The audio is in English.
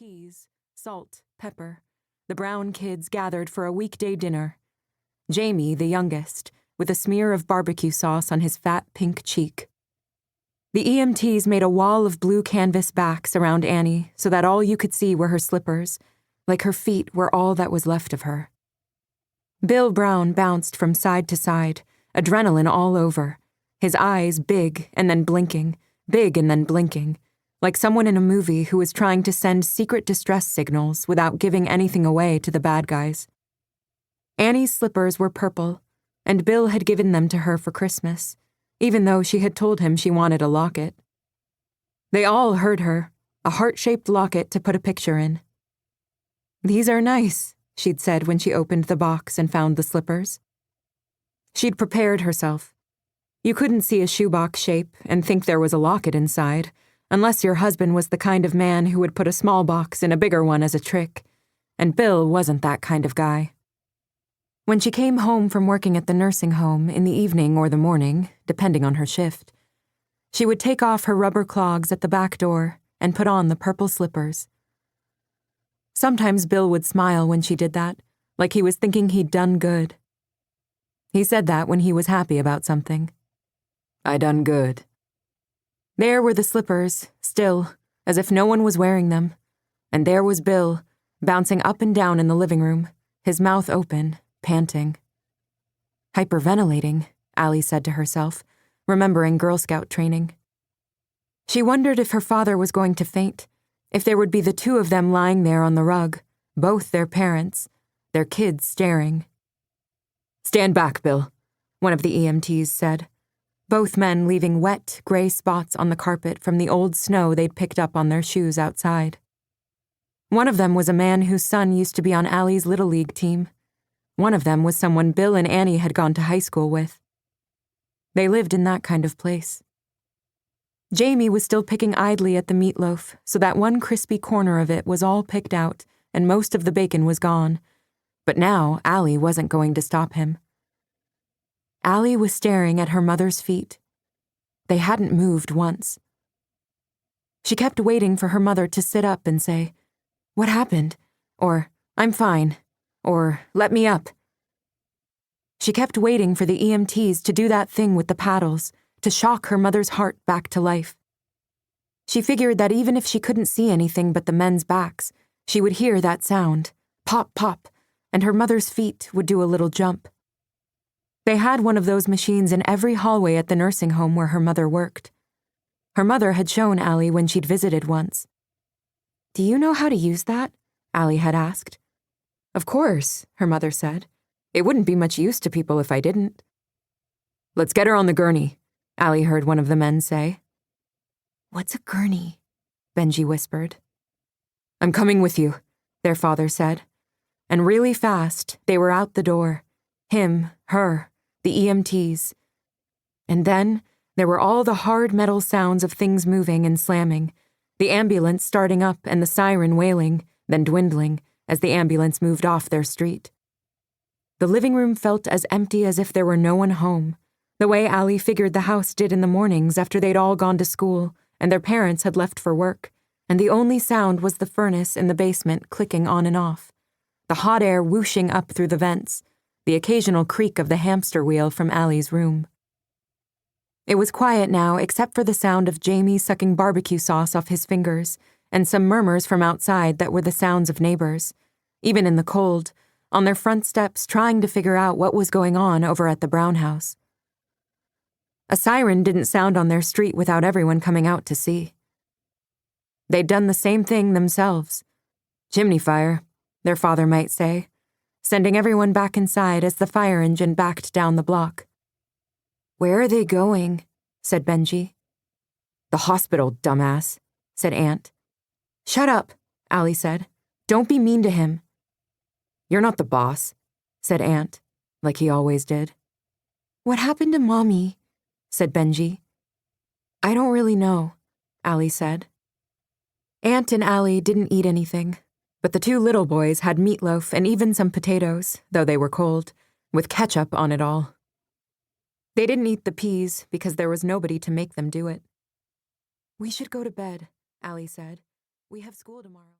peas, salt, pepper. The Brown kids gathered for a weekday dinner. Jamie, the youngest, with a smear of barbecue sauce on his fat pink cheek. The EMTs made a wall of blue canvas backs around Annie so that all you could see were her slippers, like her feet were all that was left of her. Bill Brown bounced from side to side, adrenaline all over, his eyes big and then blinking, big and then blinking, like someone in a movie who was trying to send secret distress signals without giving anything away to the bad guys. Annie's slippers were purple, and Bill had given them to her for Christmas, even though she had told him she wanted a locket. They all heard her, a heart-shaped locket to put a picture in. "These are nice," she'd said when she opened the box and found the slippers. She'd prepared herself. You couldn't see a shoebox shape and think there was a locket inside, unless your husband was the kind of man who would put a small box in a bigger one as a trick, and Bill wasn't that kind of guy. When she came home from working at the nursing home in the evening or the morning, depending on her shift, she would take off her rubber clogs at the back door and put on the purple slippers. Sometimes Bill would smile when she did that, like he was thinking he'd done good. He said that when he was happy about something. "I done good." There were the slippers, still, as if no one was wearing them, and there was Bill, bouncing up and down in the living room, his mouth open, panting. Hyperventilating, Allie said to herself, remembering Girl Scout training. She wondered if her father was going to faint, if there would be the two of them lying there on the rug, both their parents, their kids staring. "Stand back, Bill," one of the EMTs said, both men leaving wet, gray spots on the carpet from the old snow they'd picked up on their shoes outside. One of them was a man whose son used to be on Allie's Little League team. One of them was someone Bill and Annie had gone to high school with. They lived in that kind of place. Jamie was still picking idly at the meatloaf, so that one crispy corner of it was all picked out, and most of the bacon was gone. But now Allie wasn't going to stop him. Allie was staring at her mother's feet. They hadn't moved once. She kept waiting for her mother to sit up and say, "What happened?" or "I'm fine," or "Let me up." She kept waiting for the EMTs to do that thing with the paddles, to shock her mother's heart back to life. She figured that even if she couldn't see anything but the men's backs, she would hear that sound, pop, pop, and her mother's feet would do a little jump. They had one of those machines in every hallway at the nursing home where her mother worked. Her mother had shown Allie when she'd visited once. "Do you know how to use that?" Allie had asked. "Of course," her mother said. "It wouldn't be much use to people if I didn't." "Let's get her on the gurney," Allie heard one of the men say. "What's a gurney?" Benji whispered. "I'm coming with you," their father said. And really fast, they were out the door. Him, her, the EMTs. And then there were all the hard metal sounds of things moving and slamming, the ambulance starting up and the siren wailing, then dwindling, as the ambulance moved off their street. The living room felt as empty as if there were no one home, the way Allie figured the house did in the mornings after they'd all gone to school and their parents had left for work, and the only sound was the furnace in the basement clicking on and off, the hot air whooshing up through the vents, the occasional creak of the hamster wheel from Allie's room. It was quiet now except for the sound of Jamie sucking barbecue sauce off his fingers and some murmurs from outside that were the sounds of neighbors, even in the cold, on their front steps trying to figure out what was going on over at the Brown house. A siren didn't sound on their street without everyone coming out to see. They'd done the same thing themselves. Chimney fire, their father might say, sending everyone back inside as the fire engine backed down the block. "Where are they going?" said Benji. "The hospital, dumbass," said Aunt. "Shut up," Allie said. "Don't be mean to him." "You're not the boss," said Aunt, like he always did. "What happened to Mommy?" said Benji. "I don't really know," Allie said. Aunt and Allie didn't eat anything, but the two little boys had meatloaf and even some potatoes, though they were cold, with ketchup on it all. They didn't eat the peas because there was nobody to make them do it. "We should go to bed," Allie said. "We have school tomorrow."